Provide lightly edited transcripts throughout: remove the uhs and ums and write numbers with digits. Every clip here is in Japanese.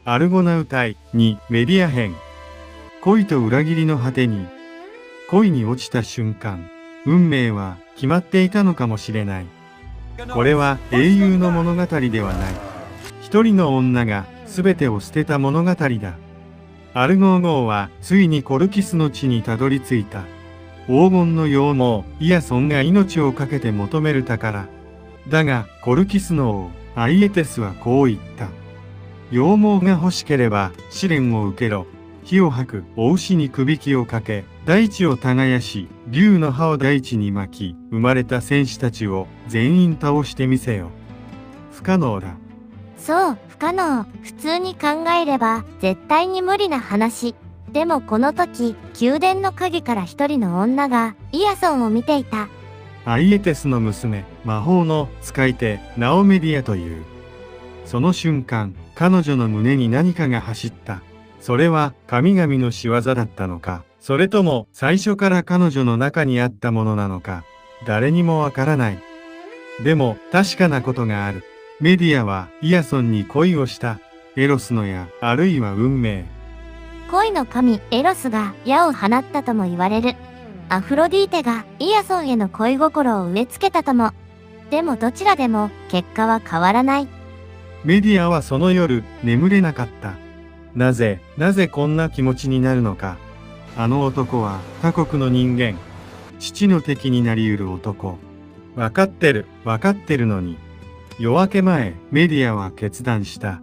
アルゴナウタイ2メディア編。恋と裏切りの果てに。恋に落ちた瞬間、運命は決まっていたのかもしれない。これは英雄の物語ではない。一人の女が全てを捨てた物語だ。アルゴー号はついにコルキスの地にたどり着いた。黄金の羊毛イヤソンが命を懸けて求める宝。だがコルキスの王アイエテスはこう言った。羊毛が欲しければ試練を受けろ。火を吐くお牛にくびきをかけ、大地を耕し、竜の歯を大地に巻き、生まれた戦士たちを全員倒してみせよ。不可能だ。そう、不可能。普通に考えれば絶対に無理な話。でもこの時、宮殿の影から一人の女がイヤソンを見ていた。アイエテスの娘、魔法の使い手、ナオメディアという。その瞬間、彼女の胸に何かが走った。それは神々の仕業だったのか、それとも最初から彼女の中にあったものなのか、誰にもわからない。でも確かなことがある。メディアはイヤソンに恋をした。エロスの矢、あるいは運命。恋の神エロスが矢を放ったとも言われる。アフロディーテがイヤソンへの恋心を植え付けたとも。でもどちらでも結果は変わらない。メディアはその夜眠れなかった。なぜこんな気持ちになるのか。あの男は他国の人間。父の敵になり得る男。わかってるのに。夜明け前、メディアは決断した。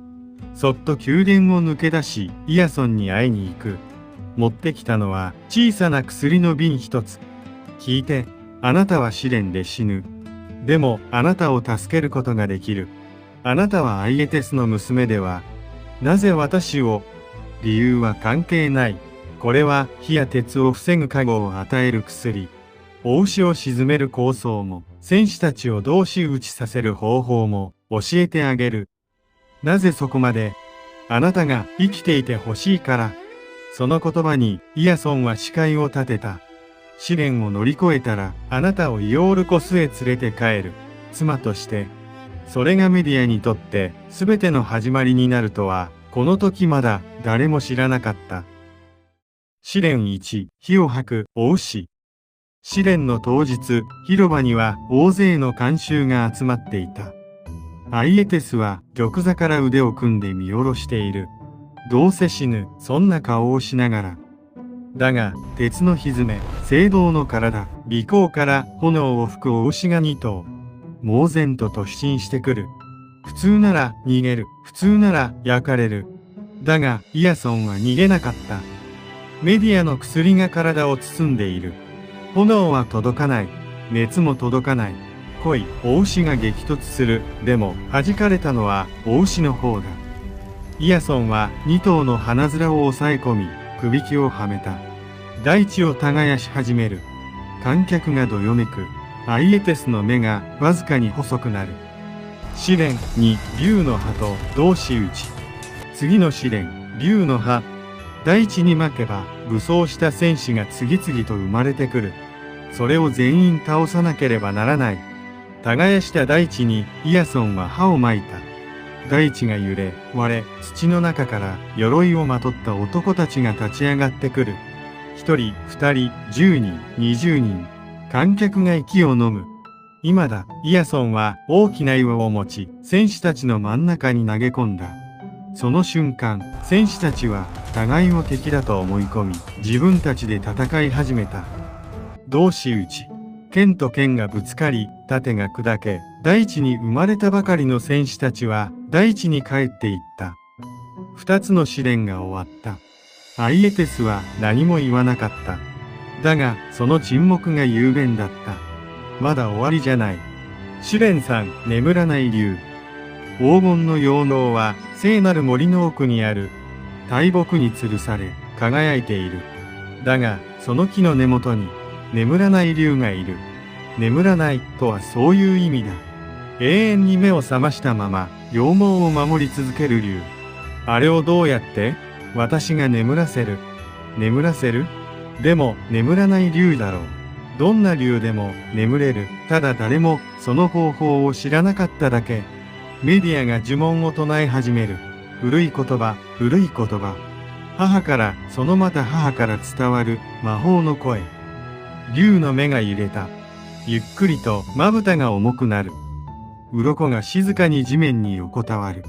そっと宮殿を抜け出し、イヤソンに会いに行く。持ってきたのは小さな薬の瓶一つ。聞いて、あなたは試練で死ぬ。でも、あなたを助けることができる。あなたはアイエテスの娘では、なぜ私を？理由は関係ない。これは火や鉄を防ぐ加護を与える薬。お牛を沈める構想も、戦士たちを同士打ちさせる方法も教えてあげる。なぜそこまで？あなたが生きていてほしいから。その言葉にイヤソンは誓いを立てた。試練を乗り越えたら、あなたをイオールコスへ連れて帰る。妻として。それがメディアにとって全ての始まりになるとは、この時まだ誰も知らなかった。試練1、火を吐くお牛。試練の当日、広場には大勢の観衆が集まっていた。アイエテスは玉座から腕を組んで見下ろしている。どうせ死ぬ、そんな顔をしながら。だが、鉄の蹄、青銅の体、尾行から炎を吹くお牛が2頭。猛然と突進してくる。普通なら逃げる。普通なら焼かれる。だが、イヤソンは逃げなかった。メディアの薬が体を包んでいる。炎は届かない。熱も届かない。恋、お牛が激突する。でも、弾かれたのはお牛の方だ。イヤソンは2頭の鼻面を押さえ込み、くびきをはめた。大地を耕し始める。観客がどよめく。アイエテスの目がわずかに細くなる。試練2、竜の歯と同士討ち。次の試練、竜の歯。大地に負けば武装した戦士が次々と生まれてくる。それを全員倒さなければならない。耕した大地にイヤソンは歯を巻いた。大地が揺れ、割れ、土の中から鎧をまとった男たちが立ち上がってくる。1人、2人、10人、20人。観客が息を飲む。今だ、イヤソンは大きな岩を持ち、戦士たちの真ん中に投げ込んだ。その瞬間、戦士たちは互いを敵だと思い込み、自分たちで戦い始めた。同士討ち。剣と剣がぶつかり、盾が砕け、大地に生まれたばかりの戦士たちは大地に帰っていった。2つの試練が終わった。アイエテスは何も言わなかった。だが、その沈黙が雄弁だった。まだ終わりじゃない。試練3、眠らない竜。黄金の羊毛は聖なる森の奥にある大木に吊るされ輝いている。だが、その木の根元に眠らない竜がいる。眠らないとはそういう意味だ。永遠に目を覚ましたまま羊毛を守り続ける竜。あれをどうやって私が眠らせる。眠らせる？でも眠らない竜だろう。どんな竜でも眠れる。ただ誰もその方法を知らなかっただけ。メディアが呪文を唱え始める。古い言葉、古い言葉。母から、そのまた母から伝わる魔法の声。竜の目が揺れた。ゆっくりとまぶたが重くなる。鱗が静かに地面に横たわる。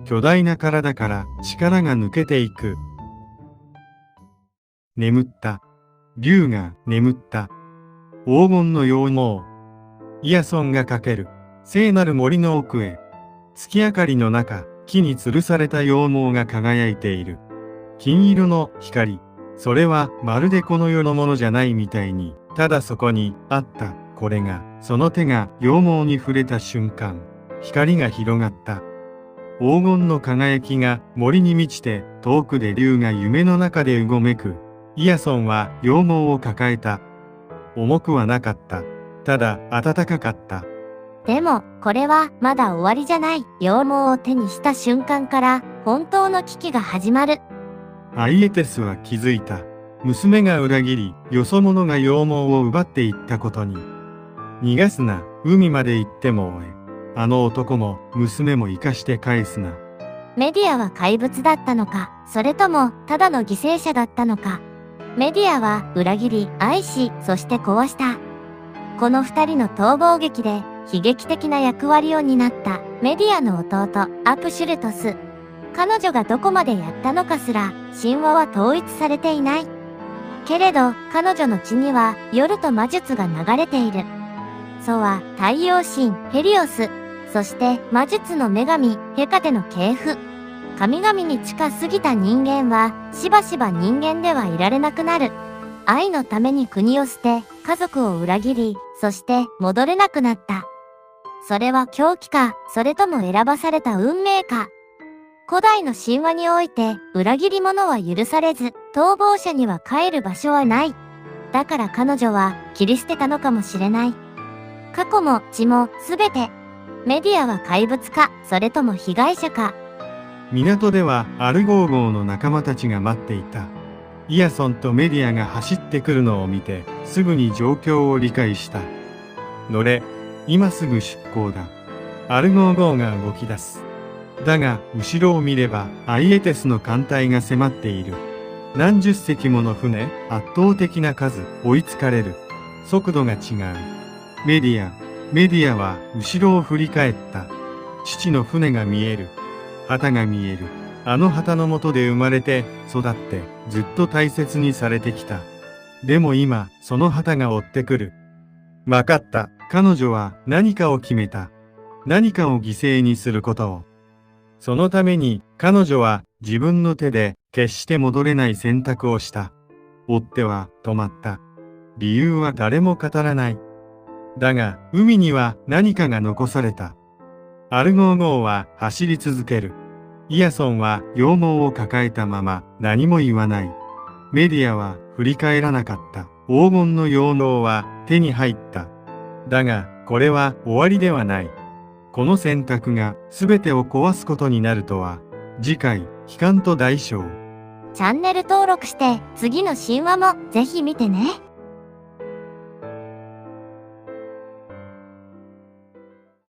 巨大な体から力が抜けていく。眠った。竜が眠った。黄金の羊毛。イヤソンがかける。聖なる森の奥へ。月明かりの中、木に吊るされた羊毛が輝いている。金色の光。それはまるでこの世のものじゃないみたいに、ただそこにあった。これが、その手が羊毛に触れた瞬間、光が広がった。黄金の輝きが森に満ちて、遠くで竜が夢の中でうごめく。イヤソンは羊毛を抱えた。重くはなかった。ただ暖かかった。でも、これはまだ終わりじゃない。羊毛を手にした瞬間から、本当の危機が始まる。アイエテスは気づいた。娘が裏切り、よそ者が羊毛を奪っていったことに。逃がすな、海まで行っても追え。あの男も、娘も生かして返すな。メディアは怪物だったのか、それとも、ただの犠牲者だったのか。メディアは、裏切り、愛し、そして壊した。この二人の逃亡劇で、悲劇的な役割を担った、メディアの弟、アプシュルトス。彼女がどこまでやったのかすら、神話は統一されていない。けれど、彼女の血には、夜と魔術が流れている。ソは、太陽神、ヘリオス。そして、魔術の女神、ヘカテの系譜。神々に近すぎた人間は、しばしば人間ではいられなくなる。愛のために国を捨て、家族を裏切り、そして戻れなくなった。それは狂気か、それとも選ばされた運命か。古代の神話において、裏切り者は許されず、逃亡者には帰る場所はない。だから彼女は切り捨てたのかもしれない。過去も血もすべて。メディアは怪物か、それとも被害者か。港ではアルゴー号の仲間たちが待っていた。イヤソンとメディアが走ってくるのを見て、すぐに状況を理解した。乗れ、今すぐ出港だ。アルゴー号が動き出す。だが、後ろを見れば、アイエテスの艦隊が迫っている。何十隻もの船、圧倒的な数、追いつかれる。速度が違う。メディアは後ろを振り返った。父の船が見える。旗が見える。あの旗の下で生まれて、育って、ずっと大切にされてきた。でも今、その旗が追ってくる。わかった。彼女は何かを決めた。何かを犠牲にすることを。そのために、彼女は自分の手で決して戻れない選択をした。追っては止まった。理由は誰も語らない。だが、海には何かが残された。アルゴー号は走り続ける。イヤソンは羊毛を抱えたまま何も言わない。メディアは振り返らなかった。黄金の羊毛は手に入った。だが、これは終わりではない。この選択が全てを壊すことになるとは。次回、悲観と大小。チャンネル登録して次の神話もぜひ見てね。